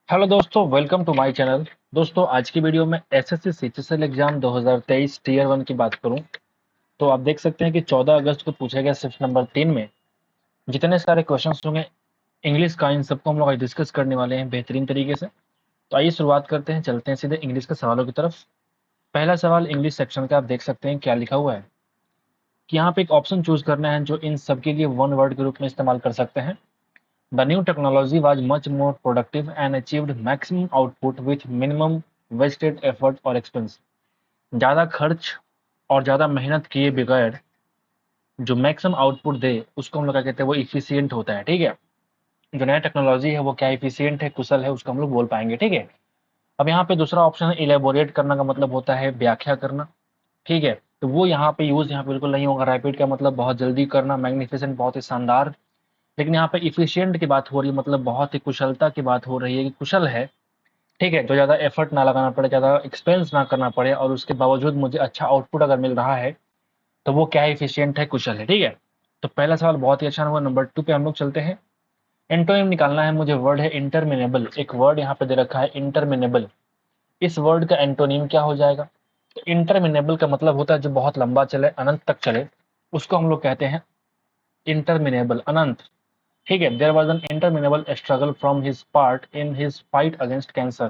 Hello दोस्तों, welcome to my channel. दोस्तों, आज की वीडियो में एसएससी सीजीएल एग्जाम 2023 टीयर 1 की बात करूं तो आप देख सकते हैं कि 14 अगस्त को पूछा गया शिफ्ट नंबर 3 में जितने सारे क्वेश्चंस होंगे इंग्लिश का, इन सबको हम लोग आज डिस्कस करने वाले हैं बेहतरीन तरीके से। तो आइए शुरुआत करते हैं, चलते हैं सीधे इंग्लिश के सवालों की तरफ। पहला सवाल इंग्लिश सेक्शन का, आप देख सकते हैं क्या लिखा हुआ है कि यहाँ पे एक ऑप्शन चूज करना है जो इन सब के लिए वन वर्ड के रूप में इस्तेमाल कर सकते हैं। The new technology was much more productive and achieved maximum output with minimum wasted effort or expense। ज़्यादा खर्च और ज़्यादा मेहनत किए बगैर जो मैक्सिमम आउटपुट दे उसको हम लोग क्या कहते हैं, वो इफिशियंट होता है। ठीक है, जो नया टेक्नोलॉजी है वो क्या इफिशियंट है, कुशल है, उसको हम लोग बोल पाएंगे। ठीक है, अब यहाँ पे दूसरा ऑप्शन है इलेबोरेट करना, का मतलब होता है व्याख्या करना। ठीक है, तो वो यहाँ पे यूज यहाँ बिल्कुल नहीं होगा। रैपिड का मतलब बहुत जल्दी करना, मैग्निफिसेंट बहुत ही शानदार। लेकिन यहाँ पे इफिशियंट की बात हो रही है, मतलब बहुत ही कुशलता की बात हो रही है कि कुशल है। ठीक है, तो ज़्यादा एफर्ट ना लगाना पड़े, ज़्यादा एक्सपेंस ना करना पड़े और उसके बावजूद मुझे अच्छा आउटपुट अगर मिल रहा है तो वो क्या है, इफिशियंट है, कुशल है। ठीक है, तो पहला सवाल बहुत ही अच्छा हुआ। नंबर 2 पे हम लोग चलते हैं। एंटोनिम निकालना है मुझे। वर्ड है इंटरमिनेबल। एक वर्ड यहाँ पे दे रखा है इंटरमिनेबल। इस वर्ड का एंटोनिम क्या हो जाएगा? तो इंटरमिनेबल का मतलब होता है जो बहुत लंबा चले, अनंत तक चले, उसको हम लोग कहते हैं इंटरमिनेबल, अनंत। ठीक है, there was an interminable struggle from his part in his fight against cancer.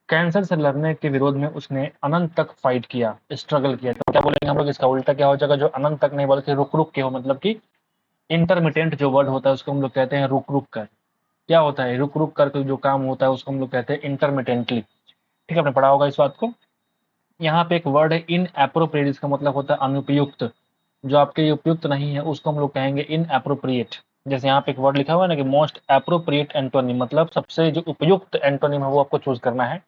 Cancer से लड़ने के विरोध में उसने अनंत तक फाइट किया, स्ट्रगल किया। तो क्या बोलेंगे हम लोग, इसका उल्टा क्या हो जाएगा? जो अनंत तक नहीं बल्कि रुक रुक के हो, मतलब कि इंटरमिटेंट जो वर्ड होता है उसको हम लोग कहते हैं रुक रुक कर। क्या होता है? रुक रुक कर जो काम होता है उसको हम लोग कहते हैं इंटरमिटेंटली। ठीक है, आपने पढ़ा होगा इस बात को। यहाँ पे एक वर्ड है इन एप्रोप्रिएट, इसका मतलब होता है अनुपयुक्त। जो आपके लिए उपयुक्त नहीं है उसको हम लोग कहेंगे इन एप्रोप्रिएट। जैसे यहाँ पे एक वर्ड लिखा हुआ है ना कि मोस्ट एप्रोप्रिएट एंटोनिम, मतलब सबसे जो उपयुक्त एंटोनिम है वो आपको चूज करना है।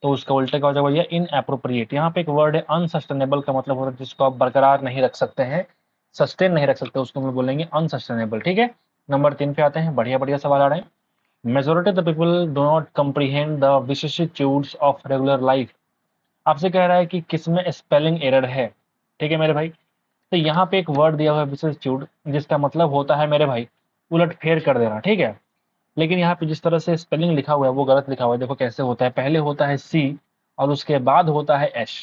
तो उसका उल्टे का हो जाएगा भैया इन एप्रोप्रिएट। यहाँ पे एक वर्ड है अनसस्टेनेबल, का मतलब होता है जिसको आप बरकरार नहीं रख सकते हैं, सस्टेन नहीं रख सकते, उसको हम लोग बोलेंगे अनसस्टेनेबल। ठीक है, नंबर 3 पे आते हैं। बढ़िया बढ़िया सवाल आ रहे हैं। Majority of the people do not comprehend the vicissitudes of regular life. आपसे कह रहा है कि किसमें स्पेलिंग एरर है। ठीक है मेरे भाई, तो यहाँ पे एक वर्ड दिया हुआ है विशिष्टूड, जिसका मतलब होता है मेरे भाई उलट फेर कर देना। ठीक है, लेकिन यहाँ पे जिस तरह से स्पेलिंग लिखा हुआ है वो गलत लिखा हुआ है। देखो कैसे होता है, पहले होता है सी और उसके बाद होता है एस।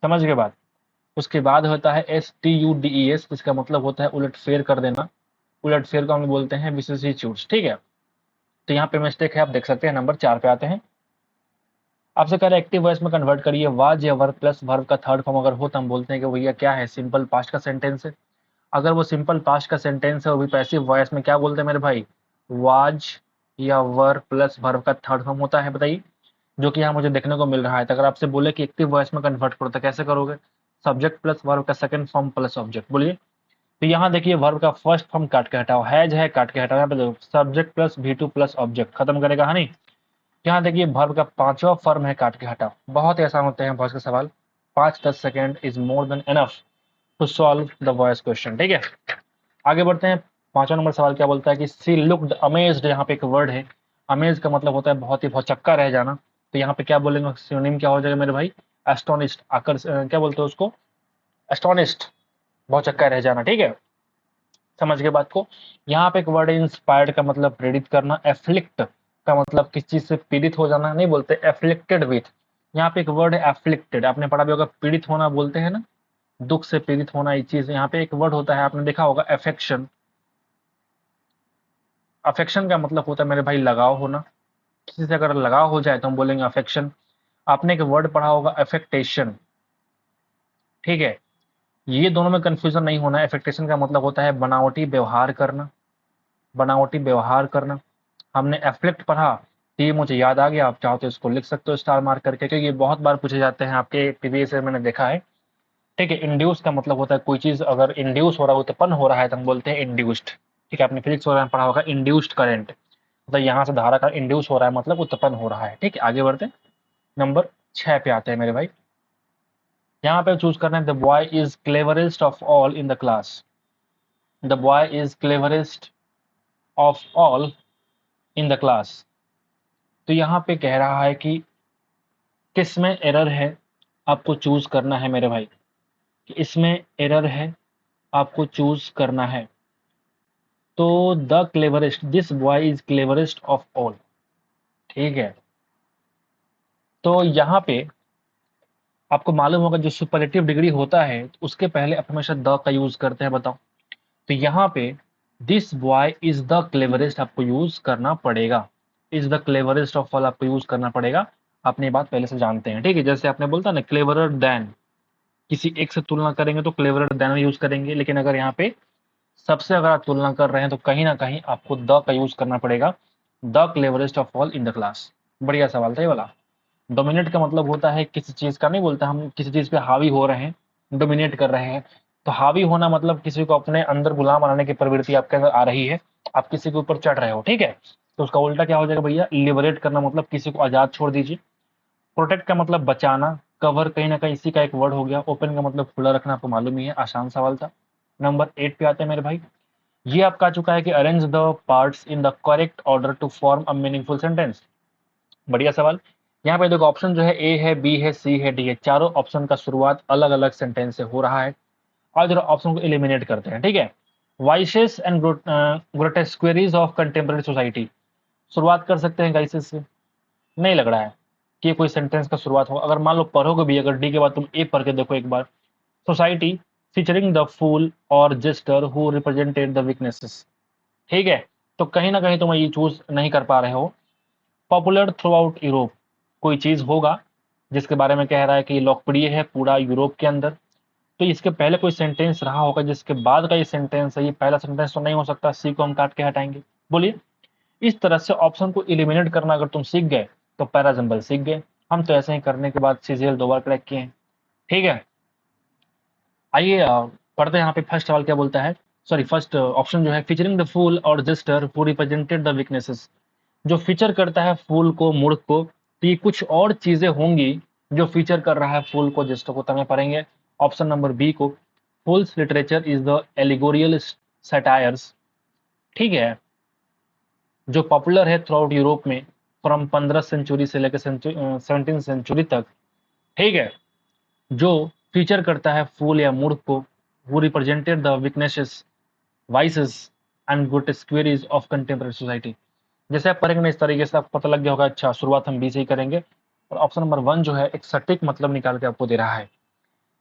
समझ के बाद उसके बाद होता है STUDES, इसका मतलब होता है उलट फेर कर देना। उलट फेर को हम लोग बोलते हैं विशिष्टूड्स। ठीक है, तो यहाँ पे मिस्टेक है, आप देख सकते हैं। नंबर 4 पे आते हैं। आपसे कह रहे हैं एक्टिव वॉइस में कन्वर्ट करिए। वाज या वर्ब प्लस वर्ब का थर्ड फॉर्म अगर हो तो हम बोलते हैं कि भैया क्या है, सिंपल पास्ट का सेंटेंस है। अगर वो सिंपल पास्ट का सेंटेंस है वो भी पैसिव वॉइस में, क्या बोलते हैं मेरे भाई? वाज या वर्ब प्लस वर्ब का थर्ड फॉर्म होता है, बताइए। जो कि यहाँ मुझे देखने को मिल रहा है। तो अगर आपसे बोले कि एक्टिव वॉइस में कन्वर्ट करो तो कैसे करोगे? सब्जेक्ट प्लस वर्ब का सेकंड फॉर्म प्लस ऑब्जेक्ट, बोलिए। तो यहाँ देखिए वर्ब का फर्स्ट फॉर्म काट के हटाओ, हैज है काट के हटाओ, यहाँ पे देखो subject plus V2 plus object, खत्म करेगा, है नहीं। यहाँ देखिए वर्ब का पांचवा फॉर्म है, काट के हटाओ। बहुत ही आसान होते हैं वॉइस के सवाल। 5-10 second is more than enough to solve the voice question. ठीक है, आगे बढ़ते हैं। 5वां नंबर सवाल क्या बोलता है कि सी लुक्ड अमेज्ड। यहाँ पे एक वर्ड है अमेज, का मतलब होता है बहुत ही भौचक्का रह जाना। तो यहाँ पे क्या बोलेंगे, सिनोनिम क्या हो जाएगा मेरे भाई? एस्टोनिस्ट, क्या बोलते हैं उसको? एस्टोनिस्ट, भौचक्का रह जाना। ठीक है, समझ के बात को। यहाँ पे एक वर्ड है इंस्पायर्ड, का मतलब प्रेरित करना। एफ्लिक्ट का मतलब किस चीज से पीड़ित हो जाना, नहीं बोलते एफ्लिक्टेड विथ। यहाँ पे एक वर्ड है एफ्लिक्टेड, आपने पढ़ा भी होगा, पीड़ित होना बोलते हैं ना, दुख से पीड़ित होना, ये चीज। यहाँ पे एक वर्ड होता है, आपने देखा होगा, अफेक्शन। अफेक्शन का मतलब होता है मेरे भाई लगाव होना। किसी से अगर लगाव हो जाए तो हम बोलेंगे अफेक्शन। आपने एक वर्ड पढ़ा होगा अफेक्टेशन। ठीक है, ये दोनों में कंफ्यूजन नहीं होना है। अफेक्टेशन का मतलब होता है बनावटी व्यवहार करना, बनावटी व्यवहार करना। हमने एफ्लेक्ट पढ़ा तो ये मुझे याद आ गया, आप चाहो तो इसको लिख सकते हो स्टार मार्क करके, क्योंकि ये बहुत बार पूछे जाते हैं आपके प्रीवियस ईयर, मैंने देखा है। ठीक है, इंड्यूस का मतलब होता है कोई चीज अगर इंड्यूस हो रहा है, उत्पन्न हो रहा है, तो हम बोलते हैं इंड्यूस्ड। ठीक है, आपने फिजिक्स वगैरह में पढ़ा होगा इंड्यूस्ड करंट, मतलब यहाँ से धारा का इंड्यूस हो रहा है मतलब उत्पन्न हो रहा है। ठीक है, आगे बढ़ते हैं। नंबर 6 पे आते हैं मेरे भाई। यहाँ पे चूज करना है the boy is cleverest of all in the class. The boy is cleverest of all in the class. तो यहाँ पे कह रहा है कि किस में एरर है, आपको चूज करना है मेरे भाई, कि इसमें एरर है, आपको चूज करना है। तो the cleverest, this boy is cleverest of all. ठीक है, तो यहाँ पे आपको मालूम होगा जो सुपरलेटिव डिग्री होता है तो उसके पहले आप हमेशा द का यूज करते हैं, बताओ। तो यहाँ पे this boy is the cleverest आपको यूज करना पड़ेगा, is the cleverest of all आपको यूज करना पड़ेगा। आपने ये बात पहले से जानते हैं, ठीक है। जैसे आपने बोलता ना क्लेवरर देन, किसी एक से तुलना करेंगे तो क्लेवरर देन में यूज करेंगे, लेकिन अगर यहाँ पे सबसे अगर आप तुलना कर रहे हैं तो कहीं ना कहीं आपको द का यूज करना पड़ेगा, the cleverest of all in the class. बढ़िया सवाल था ये वाला। डोमिनेट का मतलब होता है किसी चीज का, नहीं बोलता हम किसी चीज पे हावी हो रहे हैं, डोमिनेट कर रहे हैं। तो हावी होना मतलब किसी को अपने अंदर गुलाम बनाने की प्रवृत्ति आपके अंदर आ रही है, आप किसी के ऊपर चढ़ रहे हो, ठीक है। तो उसका उल्टा क्या हो जाएगा भैया, लिबरेट करना मतलब किसी को आजाद छोड़ दीजिए। प्रोटेक्ट का मतलब बचाना, कवर कहीं ना कहीं इसी का एक वर्ड हो गया। ओपन का मतलब खुला रखना, आपको मालूम ही है, आसान सवाल था। नंबर 8 पे आते हैं मेरे भाई। ये आपका आ चुका है कि arrange the parts in the correct order to form a meaningful sentence. बढ़िया सवाल। यहाँ पे देखो ऑप्शन जो है ए है, बी है, सी है, डी है। चारों ऑप्शन का शुरुआत अलग अलग सेंटेंस से हो रहा है। और जरा ऑप्शन को एलिमिनेट करते हैं, ठीक है। Vices and grotesqueries of contemporary society, शुरुआत कर सकते हैं गाइसेस से। नहीं लग रहा है कि कोई सेंटेंस का शुरुआत हो। अगर मान लो पढ़ोगे भी, अगर डी के बाद तुम ए पढ़ के देखो एक बार, सोसाइटी फीचरिंग द फूल और jester who represented the weaknesses, ठीक है। तो कहीं ना कहीं तुम ये चूज नहीं कर पा रहे हो। पॉपुलर थ्रू आउट यूरोप, कोई चीज होगा जिसके बारे में कह रहा है कि लोकप्रिय है पूरा यूरोप के अंदर, तो इसके पहले कोई सेंटेंस रहा होगा जिसके बाद का ये सेंटेंस है। ये पहला सेंटेंस तो नहीं हो सकता, सी को हम काट के हटाएंगे। बोलिए, इस तरह से ऑप्शन को एलिमिनेट करना अगर तुम सीख गए तो पैराजम्बल सीख गए। हम तो ऐसे ही करने के बाद सीजीएल 2 बार क्रैक किए हैं, ठीक है। आइए पढ़ते हैं यहाँ पे फर्स्ट सवाल क्या बोलता है। सॉरी, फर्स्ट ऑप्शन जो है, फीचरिंग द फूल और jester who represented the weaknesses, जो फीचर करता है फूल को, मूर्ख को, तो ये कुछ और चीजें होंगी जो फीचर कर रहा है फूल को, जेस्टर को। तमें पढ़ेंगे ऑप्शन नंबर बी को, फूल्स लिटरेचर इज द एलिगोरियल सटायर्स, ठीक है, जो पॉपुलर है थ्रू आउट यूरोप में फ्रॉम 15 सेंचुरी से लेकर 17 सेंचुरी तक, ठीक है, जो फीचर करता है फूल या मूर्ख को, वो represented the weaknesses, vices and grotesqueries of contemporary society. जैसे आप पढ़ेंगे ना इस तरीके से आपको पता लग गया होगा, अच्छा शुरुआत हम बी से ही करेंगे। और ऑप्शन नंबर 1 जो है एक सटीक मतलब निकाल के आपको दे रहा है।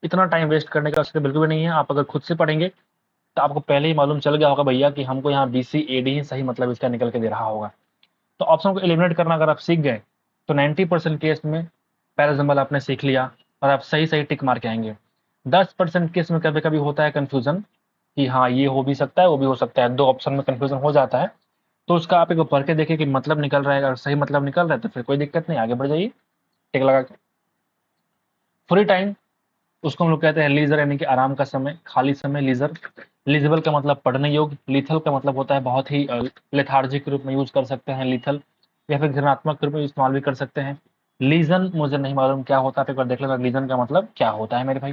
इतना टाइम वेस्ट करने का उसके बिल्कुल भी नहीं है। आप अगर खुद से पढ़ेंगे तो आपको पहले ही मालूम चल गया होगा भैया कि हमको यहाँ बी सी ए डी ही सही मतलब इसका निकल के दे रहा होगा। तो ऑप्शन को एलिमिनेट करना अगर आप सीख गए तो 90% केस में पैराजम्बल आपने सीख लिया और आप सही सही टिक मार के आएंगे। 10% केस में कभी कभी होता है कन्फ्यूजन कि हाँ ये हो भी सकता है वो भी हो सकता है, दो ऑप्शन में कन्फ्यूजन हो जाता है। तो उसका आप एक बार पढ़ के देखिए कि मतलब निकल रहा है, अगर सही मतलब निकल रहा है तो फिर कोई दिक्कत नहीं, आगे बढ़ जाइए टिक लगा के। फ्री टाइम, उसको हम लोग कहते हैं लीजर, यानी कि आराम का समय, खाली समय, लीजर। लिजिबल का मतलब पढ़ने योग्य। लिथल का मतलब होता है बहुत ही लेथार्जिक रूप में यूज कर सकते हैं लिथल, या फिर घृणात्मक रूप में इस्तेमाल भी कर सकते हैं। लीजन मुझे नहीं मालूम क्या होता है, आप एक बार देख लेना लीजन का मतलब क्या होता है मेरे भाई।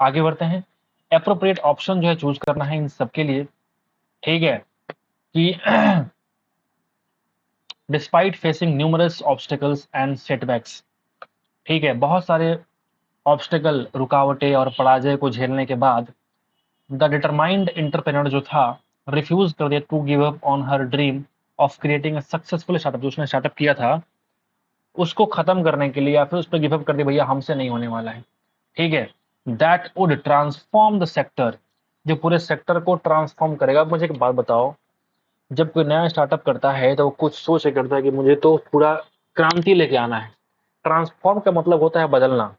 आगे बढ़ते हैं। अप्रोप्रिएट ऑप्शन जो है चूज करना है इन सबके लिए, ठीक है, कि despite facing numerous obstacles and setbacks, ठीक है, बहुत सारे ऑब्स्टिकल, रुकावटें और पराजय को झेलने के बाद द डिटरमाइंड एंटरप्रेन्योर जो था रिफ्यूज कर दिया to give up on her dream of creating a successful startup. जो उसने स्टार्टअप किया था उसको खत्म करने के लिए, या फिर उस पर गिव अप कर दिया, भैया हमसे नहीं होने वाला है, ठीक है। That would transform the sector, जो पूरे सेक्टर को ट्रांसफॉर्म करेगा। अब मुझे एक बात बताओ, जब कोई नया स्टार्टअप करता है तो वो कुछ सोच के करता है कि मुझे तो पूरा क्रांति लेके आना है। ट्रांसफॉर्म का मतलब होता है बदलना।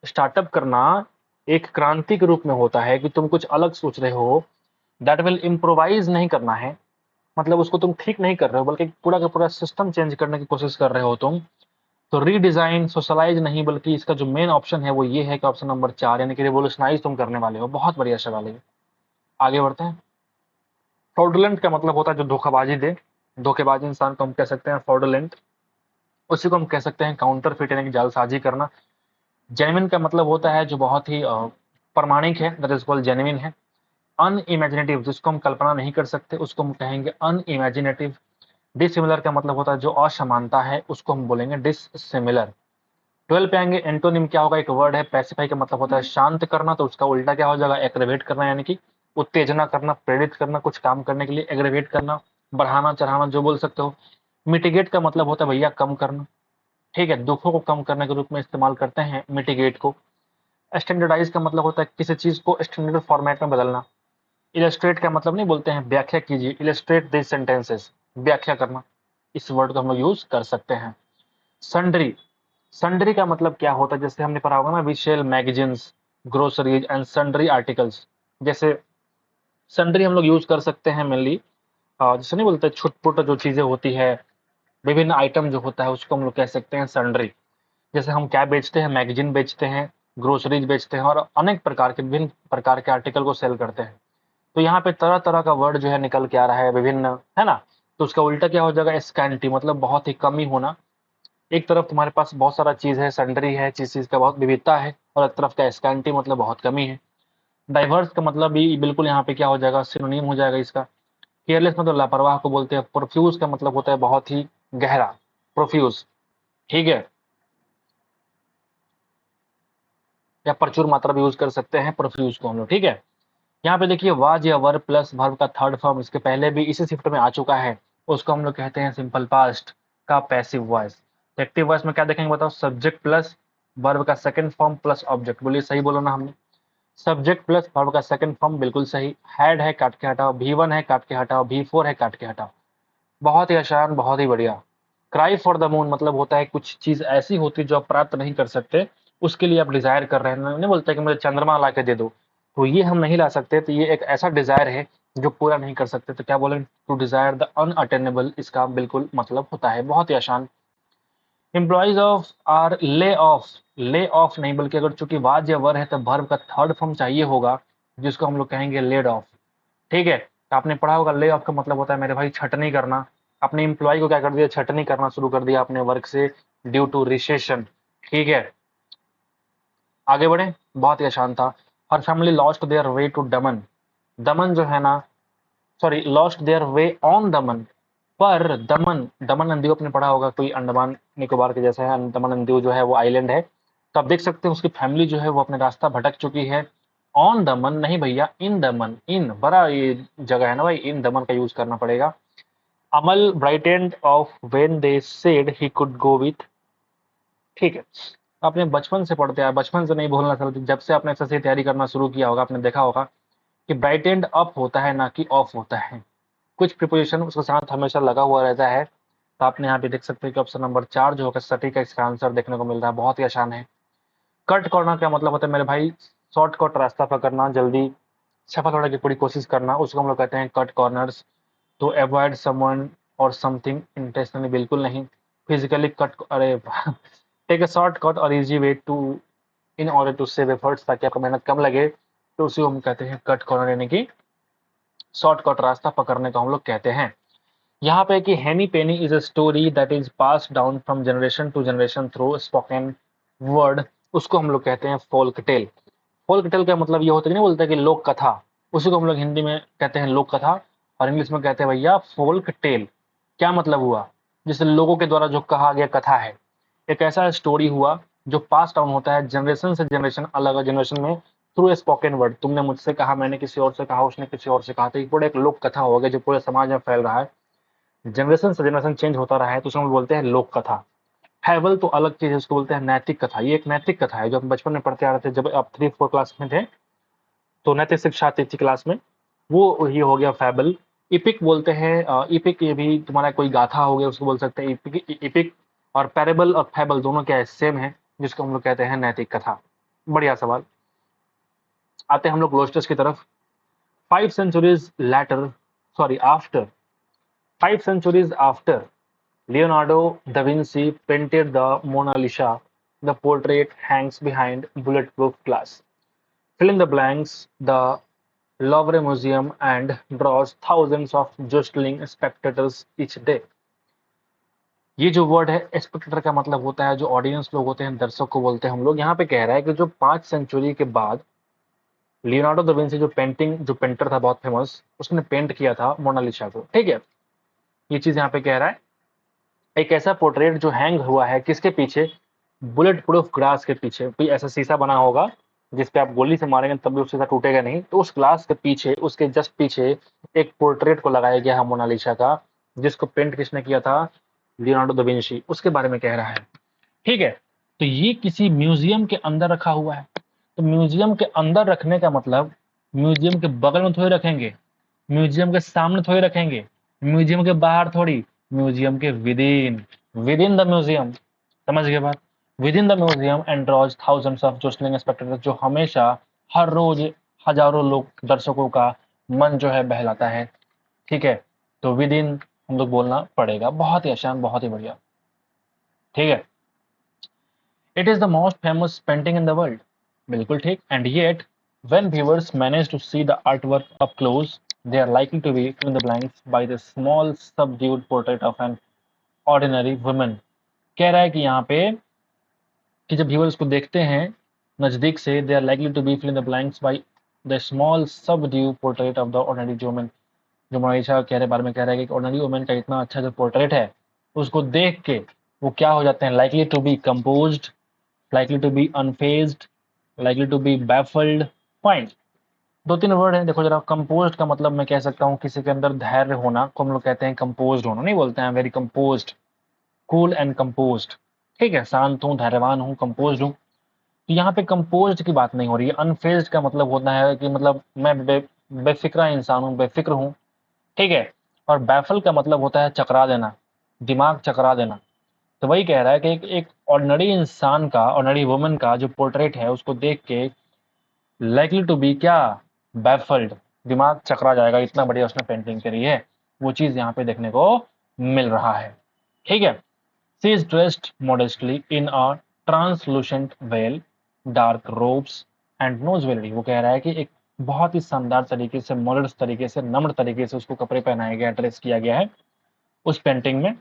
स्टार्टअप करना एक क्रांति के रूप में होता है कि तुम कुछ अलग सोच रहे हो। दैट विल इम्प्रोवाइज नहीं करना है, मतलब उसको तुम ठीक नहीं कर रहे हो, बल्कि पूरा का पूरा सिस्टम चेंज करने की कोशिश कर रहे हो तुम। तो रीडिजाइन, सोशलाइज नहीं, बल्कि इसका जो मेन ऑप्शन है वो ये है कि ऑप्शन नंबर 4, यानी कि रिवोल्यूशनाइज तुम करने वाले हो। बहुत बढ़िया सवाल है। आगे बढ़ते हैं। फ्रॉडुलेंट का मतलब होता है जो धोखाबाजी दे, धोखेबाज इंसान को हम कह सकते हैं फ्रॉडुलेंट। उसी को हम कह सकते हैं काउंटर फिट, यानी कि जालसाजी करना। जेन्युइन का मतलब होता है जो बहुत ही प्रमाणिक है, दैट इज कॉल्ड जेन्युइन है। अनइमेजिनेटिव, जिसको हम कल्पना नहीं कर सकते, उसको हम कहेंगे अनइमेजिनेटिव। डिसिमिलर का मतलब होता है जो असमानता है, उसको हम बोलेंगे डिससिमिलर। 12 पे आएंगे। एंटोनिम क्या होगा, एक वर्ड है। पैसिफाई का मतलब होता है शांत करना, तो उसका उल्टा क्या हो जाएगा, एग्रेवेट करना, यानी कि उत्तेजना करना, प्रेरित करना कुछ काम करने के लिए, एग्रेवेट करना, बढ़ाना चढ़ाना जो बोल सकते हो। मिटिगेट का मतलब होता है भैया कम करना, ठीक है, दुखों को कम करने के रूप में इस्तेमाल करते हैं मिटिगेट को। स्टैंडर्डाइज का मतलब होता है किसी चीज को स्टैंडर्ड फॉर्मेट में बदलना। इलस्ट्रेट का मतलब नहीं बोलते हैं व्याख्या कीजिए, इलस्ट्रेट दिस सेंटेंसेस, व्याख्या करना, इस वर्ड को हम लोग यूज कर सकते हैं। सन्ड्री, सन्ड्री का मतलब क्या होता है, जैसे हमने पढ़ा होगा ना, we sell magazines, groceries and sundry articles. जैसे सन्ड्री हम लोग यूज कर सकते हैं मेनली, जैसे नहीं बोलते छुटपुट जो चीजें होती है, विभिन्न आइटम जो होता है उसको हम लोग कह सकते हैं सन्ड्री। जैसे हम क्या बेचते हैं, मैगजीन बेचते हैं, ग्रोसरीज बेचते हैं और अनेक प्रकार के विभिन्न प्रकार के आर्टिकल को सेल करते हैं। तो यहाँ पे तरह तरह का वर्ड जो है निकल के आ रहा है, विभिन्न, है ना। तो उसका उल्टा क्या हो जाएगा, स्कैंटी, मतलब बहुत ही कम ही होना। एक तरफ तुम्हारे पास बहुत सारा चीज है, सन्ड्री है, चीज का बहुत विविधता है, और एक तरफ का स्कैंटी मतलब बहुत कमी है। डाइवर्स का मतलब भी बिल्कुल यहाँ पे क्या हो जाएगा, सिनोनिम हो जाएगा इसका। केयरलेस मतलब लापरवाह को बोलते हैं। प्रोफ्यूज का मतलब होता है बहुत ही गहरा, प्रोफ्यूज, ठीक है, या प्रचुर मात्रा भी यूज कर सकते हैं प्रोफ्यूज को हम लोग, ठीक है। यहाँ पे देखिए वाज या वर प्लस वर्ब का थर्ड फॉर्म इसके पहले भी इसी शिफ्ट में आ चुका है, उसको हम लोग कहते हैं सिंपल पास्ट का पैसिव वॉइस। एक्टिव वॉइस में क्या देखेंगे बताओ, सब्जेक्ट प्लस वर्ब का सेकंड फॉर्म प्लस ऑब्जेक्ट। बोलिए सही बोलो ना हमने, सब्जेक्ट प्लस वर्ब का सेकंड फॉर्म, बिल्कुल सही। हैड है काट के हटाओ, V1 है काट के हटाओ, V4 है काट के हटाओ। बहुत ही आसान, बहुत ही बढ़िया। क्राई फॉर द मून मतलब होता है कुछ चीज ऐसी होती है जो आप प्राप्त नहीं कर सकते, उसके लिए आप डिजायर कर रहे हैं। नहीं बोलते कि मुझे चंद्रमा ला के दे दो, तो ये हम नहीं ला सकते, तो ये एक ऐसा डिजायर है जो पूरा नहीं कर सकते, तो क्या बोलेंगे, टू डिजायर द अनअटेनेबल, इसका बिल्कुल मतलब होता है। बहुत ही आसान। Employees of are lay off, lay off नहीं बल्कि अगर चूंकि वाज या वर है तो वर्ब का थर्ड फॉर्म चाहिए होगा, जिसको हम लोग कहेंगे लेड ऑफ, ठीक है। तो आपने पढ़ा होगा ले ऑफ का मतलब होता है मेरे भाई छटनी करना। अपने एम्प्लॉय को क्या कर दिया, छटनी करना शुरू कर दिया अपने वर्क से, ड्यू टू रिसेशन, ठीक है। आगे बढ़े, बहुत ही आसान था। हर family lost their way to Daman, Daman जो है ना, sorry, lost their way on Daman, पर दमन, दमन एंड दीव आपने पढ़ा होगा, कोई अंडमान निकोबार के जैसा है, दमन एंड दीव जो है वो आइलैंड है। तो आप देख सकते हैं उसकी फैमिली जो है वो अपने रास्ता भटक चुकी है। ऑन दमन नहीं भैया, इन दमन, इन बड़ा ये जगह है ना भाई, इन दमन का यूज करना पड़ेगा। Amal brightened off when they said he could go with, ठीक है। आपने बचपन से पढ़ते आए, बचपन से नहीं बोलना सर, जब से आपने एसएससी तैयारी करना शुरू किया होगा आपने देखा होगा कि ब्राइटेंड अप होता है ना कि ऑफ होता है, कुछ प्रिपोजिशन उसके साथ हमेशा लगा हुआ रहता है। तो आपने यहाँ पे देख सकते हैं कि ऑप्शन नंबर 4 जो होगा सटीक का इसका आंसर देखने को मिल रहा है। बहुत ही आसान है। कट कॉर्नर का मतलब होता है मेरे भाई शॉर्टकट रास्ता पकड़ना, जल्दी सफल होने की पूरी कोशिश करना, उसको हम लोग कहते हैं कट कॉर्नर्स। तो avoid someone or something intentionally, बिल्कुल नहीं। फिजिकली कट, अरे take a shortcut or easy way to, in order to save efforts, ताकि आपको मेहनत कम लगे, तो उसी को हम कहते हैं कट कॉर्नर, यानी कि शॉर्टकट रास्ता पकड़ने को हम लोग कहते हैं। यहाँ पे कि Henny Penny is a story that is pass down from generation to generation through spoken word, उसको हम लोग कहते हैं फोल्क टेल। फोल्क टेल का मतलब ये होता है, नहीं बोलते कि लोक कथा, उसी को हम लोग हिंदी में कहते हैं लोक कथा, और इंग्लिश में कहते हैं भैया फोल्क टेल। क्या मतलब हुआ, जैसे लोगों के द्वारा जो कहा गया कथा है, एक ऐसा स्टोरी हुआ जो पास डाउन होता है जनरेशन से जनरेशन, अलग अलग जनरेशन में, थ्रू स्पोकन वर्ड। तुमने मुझसे कहा, मैंने किसी और से कहा, उसने किसी और से कहा, तो ये पूरा एक लोक कथा हो गया जो पूरे समाज में फैल रहा है, जनरेशन से जनरेशन चेंज होता रहा है, तो उसको हम बोलते हैं लोक कथा। फैबल तो अलग चीज है, उसको बोलते हैं नैतिक कथा। ये एक नैतिक कथा है जो हम बचपन में पढ़ते आ रहे थे, जब आप 3-4 क्लास में थे, तो नैतिक शिक्षा आती थी क्लास में, वो ये हो गया फैबल। इपिक बोलते हैं, इपिक ये भी तुम्हारा कोई गाथा हो गया, उसको बोल सकते हैं इपिक, इपिक। और पैरेबल और फैबल दोनों क्या है, सेम है, जिसको हम लोग कहते हैं नैतिक कथा। बढ़िया सवाल। आते हैं हम लोग ग्लोस्टर्स की तरफ। 5 centuries later, sorry, after 5 centuries after Leonardo da Vinci painted the Mona Lisa, the portrait hangs behind bulletproof glass. Fill in the blanks. The Louvre Museum and draws thousands of jostling spectators each day. ये जो word है Spectator का मतलब होता है जो audience लोग होते हैं, दर्शक को बोलते हैं हम लोग। यहाँ पे कह रहा है कि जो 5 सेंचुरी के बाद लियोनार्डो दा विंसी जो पेंटिंग, जो पेंटर था बहुत फेमस, उसने पेंट किया था मोनालिसा को, ठीक है। ये चीज यहाँ पे कह रहा है, एक ऐसा पोर्ट्रेट जो हैंग हुआ है किसके पीछे, बुलेट प्रूफ ग्लास के पीछे। कोई ऐसा शीशा बना होगा जिसपे आप गोली से मारेंगे तब भी वो शीशा टूटेगा नहीं, तो उस ग्लास के पीछे, उसके जस्ट पीछे एक पोर्ट्रेट को लगाया गया है मोनालिसा का, जिसको पेंट किसने किया था, लियोनार्डो दा विंची, उसके बारे में कह रहा है। ठीक है, तो ये किसी म्यूजियम के अंदर रखा हुआ है। तो म्यूजियम के अंदर रखने का मतलब म्यूजियम के बगल में थोड़ी रखेंगे, म्यूजियम के सामने थोड़ी रखेंगे, म्यूजियम के बाहर थोड़ी, म्यूजियम के विद इन द म्यूजियम। समझ गए बात? Within the museum and draws thousands of jostling spectators, जो हमेशा हर रोज हजारों लोग दर्शकों का मन जो है बहलाता है। ठीक है, तो विद इन हम लोग बोलना पड़ेगा। बहुत ही आसान, बहुत ही बढ़िया। ठीक है, it is the most famous painting in the world, बिल्कुल ठीक। And yet when viewers manage to see the artwork up close, they are likely to be fill in the blanks by the small subdued portrait of an ordinary woman। कह रहा है कि यहाँ पे कि जब व्यूअर्स को देखते हैं नजदीक से, they are likely to be fill in the blanks by the small subdue portrait of the ordinary woman. जो मोनालिसा कह रहे बारे में कह रहा है कि ऑर्डिनरी वुमन का इतना अच्छा जो पोर्ट्रेट है, उसको देख के वो क्या हो जाते हैं, likely to be composed, likely to be unfazed, likely to be baffled. Point दो तीन वर्ड है, देखो जरा। कंपोज्ड का मतलब मैं कह सकता हूँ किसी के अंदर धैर्य होना को हम लोग कहते हैं कंपोज्ड होना, नहीं बोलते हैं very composed, cool and composed. ठीक है, शांत हूँ, धैर्यवान हूँ, कंपोज्ड हूँ। तो यहाँ पे कंपोज्ड की बात नहीं हो रही है। अनफेज्ड का मतलब होता है कि मतलब मैं बेफिक्रा इंसान हूँ, बेफिक्र हूँ। ठीक है, और बैफल का मतलब होता है चकरा देना, दिमाग चकरा देना। तो वही कह रहा है कि एक ऑर्डिनरी इंसान का, ऑर्डिनरी वुमन का जो पोर्ट्रेट है, उसको देख के लाइकली टू बी क्या, बैफल्ड, दिमाग चकरा जाएगा, इतना बढ़िया उसने पेंटिंग करी है। वो चीज यहाँ पे देखने को मिल रहा है। ठीक है, she is dressed modestly in a translucent veil, dark robes and no jewellery. वो कह रहा है कि एक बहुत ही शानदार तरीके से, मॉडर्न तरीके से, नम्र तरीके से उसको कपड़े पहनाए गया, ड्रेस किया गया है उस पेंटिंग में।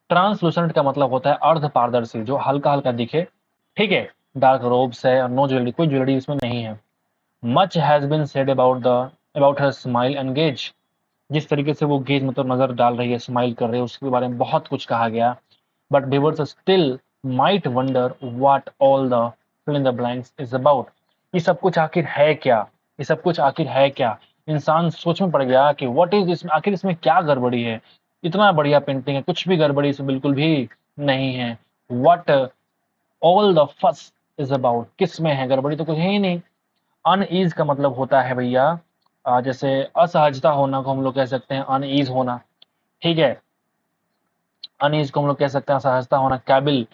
ट्रांसलूसेंट का मतलब होता है अर्ध पारदर्शी, जो हल्का हल्का दिखे। ठीक है, डार्क रोब्स है और नो ज्वेलरी, कोई ज्वेलरी इसमें नहीं है। Much has been said about her smile and gaze. जिस तरीके से वो गेज मतलब नजर डाल रही है, स्माइल कर रही है, उसके बारे में बहुत कुछ कहा गया। But viewers still might wonder what all the fill in the blanks is about. ये सब कुछ आखिर है क्या, ये सब कुछ आखिर है क्या? इंसान सोच में पड़ गया कि व्हाट इज इसमें, आखिर इसमें क्या गड़बड़ी है? इतना बढ़िया पेंटिंग है, कुछ भी गड़बड़ी इसमें बिल्कुल भी नहीं है। व्हाट ऑल द फस इज अबाउट, किस में है गड़बड़ी? तो कुछ है ही नहीं। अनईज का मतलब होता है भैया जैसे असहजता होना को हम लोग कह सकते हैं अनईज होना। ठीक है, अनईज को हम लोग कह सकते हैं असहजता होना, कैबिल।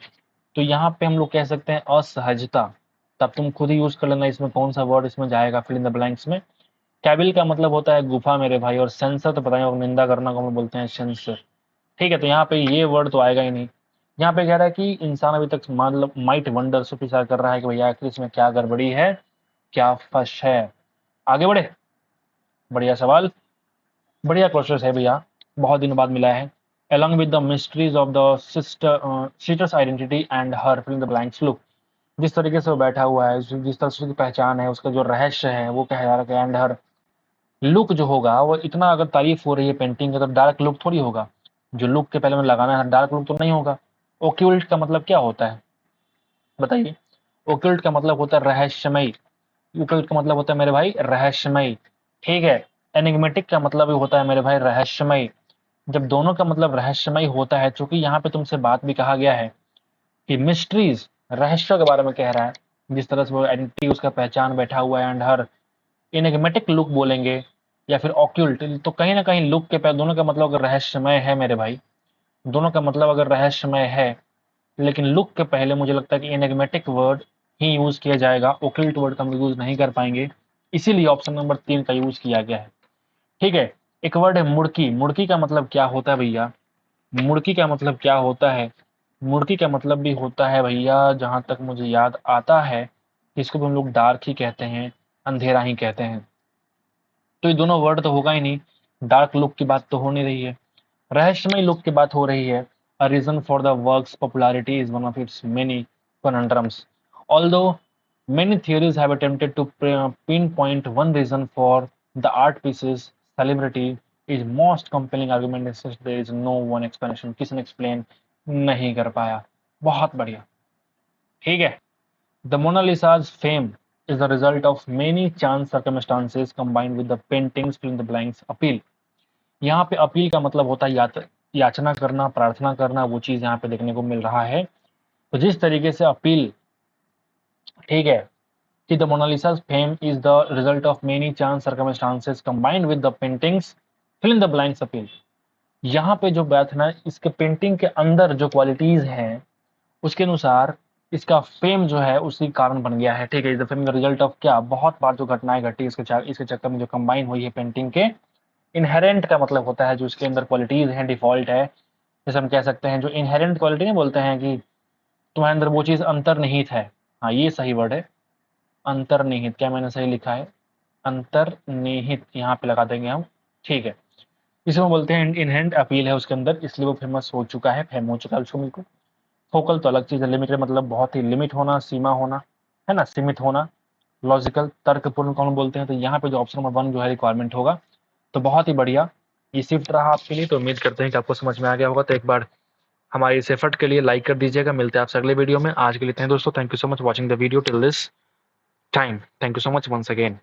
तो यहाँ पे हम लोग कह सकते हैं असहजता। तब तुम खुद ही यूज कर लेना इसमें कौन सा वर्ड इसमें जाएगा फिल इन द ब्लैंक्स में। कैबिल का मतलब होता है गुफा मेरे भाई, और सेंसर तो पता नहीं, निंदा करना को हम लोग बोलते हैं सेंसर। ठीक है, तो यहाँ पे ये वर्ड तो आएगा ही नहीं। यहाँ पे कह रहा है कि इंसान अभी तक मतलब माइट वंडर से विचार कर रहा है कि भैया आखिर इसमें क्या गड़बड़ी है, क्या फश है। आगे बढ़े, बढ़िया सवाल, बढ़िया क्वेश्चन है भैया, बहुत दिनों बाद मिला है। Along with the mysteries of the sister's identity and her fill in the blanks look, जिस तरीके से वो बैठा हुआ है, जिस तरह से उसकी पहचान है, उसका जो रहस्य है, वो कह रहा है। एंड हर लुक जो होगा वो इतना, अगर तारीफ हो रही है पेंटिंग का, तो डार्क लुक थोड़ी होगा। जो लुक के पहले में लगाना है, डार्क लुक तो नहीं होगा। ओक्यूल्ट का मतलब क्या होता है बताइए? ओक्यूल्ट का मतलब होता है रहस्यमय। ओक्यूल्ट का मतलब होता है मेरे भाई रहस्यमय। ठीक है, एनिग्मेटिक का मतलब भी होता है मेरे भाई रहस्यमय। जब दोनों का मतलब रहस्यमय होता है, चूंकि यहाँ पे तुमसे बात भी कहा गया है कि मिस्ट्रीज, रहस्य के बारे में कह रहा है, जिस तरह से वो आइडेंटिटी, उसका पहचान बैठा हुआ है, एंड हर इनएग्मेटिक लुक बोलेंगे या फिर ऑक्यूल्ट, तो कहीं ना कहीं लुक के दोनों का मतलब अगर रहस्यमय है मेरे भाई, दोनों का मतलब अगर रहस्यमय है, लेकिन लुक के पहले मुझे लगता है कि इनएग्मेटिक वर्ड ही यूज किया जाएगा, ओक्यूल्ट वर्ड का हम यूज नहीं कर पाएंगे। इसीलिए ऑप्शन नंबर 3 का यूज किया गया है। ठीक है, एक वर्ड है मुड़की। मुड़की का मतलब क्या होता है भैया? मुड़की का मतलब क्या होता है? मुड़की का मतलब भी होता है भैया, जहां तक मुझे याद आता है, इसको भी हम लोग डार्क ही कहते हैं, अंधेरा ही कहते हैं। तो ये दोनों वर्ड तो होगा ही नहीं, डार्क लुक की बात तो हो नहीं रही है, रहस्यमय लुक की बात हो रही है। A reason for the work's popularity is one of its many conundrums. Although many theories have attempted to pinpoint one reason for the art piece's celebrity, is most compelling argument is such there is no one explanation. किसी ने explain नहीं कर पाया। बहुत बढ़िया। ठीक है, The Mona Lisa's fame is the result of many chance circumstances combined with the painting's fill in the blanks appeal. यहाँ पे अपील का मतलब होता है याचना करना, प्रार्थना करना, वो चीज यहाँ पे देखने को मिल रहा है। तो जिस तरीके से अपील, ठीक है, कि the मोनालिसा's fame is the result of many chance circumstances combined with the paintings fill in the blanks appeal। यहाँ पे जो बात है ना, इसके पेंटिंग के अंदर जो क्वालिटीज हैं उसके अनुसार इसका फेम जो है उसी कारण बन गया है। ठीक है, इस फेम का रिजल्ट ऑफ क्या, बहुत बार जो घटनाएं घटी इसके चक्कर में जो कंबाइन हुई है पेंटिंग के। इनहेरेंट का मतलब होता है जो इसके अंदर क्वालिटीज हैं, डिफॉल्ट है, जैसे हम कह सकते हैं जो इनहेरेंट क्वालिटी नहीं बोलते हैं कि तुम्हारे अंदर वो चीज अंतर्निहित है। हाँ, ये सही वर्ड है, अंतर्निहित। क्या मैंने सही लिखा है? अंतर्निहित यहाँ पे लगा देंगे हम। ठीक है, इसमें बोलते हैं इनहेरेंट अपील है उसके अंदर, इसलिए वो फेमस हो चुका है, फेम हो चुका है उसको बिल्कुल। फोकल तो अलग चीज है, लिमिटेड मतलब बहुत ही लिमिट होना, सीमा होना, है ना, सीमित होना। लॉजिकल, तर्कपूर्ण कौन बोलते हैं, तो यहाँ पे जो ऑप्शन नंबर 1 जो है रिक्वायरमेंट होगा। तो बहुत ही बढ़िया ये शिफ्ट रहा आपके लिए, तो उम्मीद करते हैं कि आपको समझ में आ गया होगा। तो एक बार हमारे इस एफर्ट के लिए लाइक कर दीजिएगा। मिलते हैं आपसे अगले वीडियो में। आज के लिए इतना ही दोस्तों, thank you so much watching the video till this time. Thank you so much once again.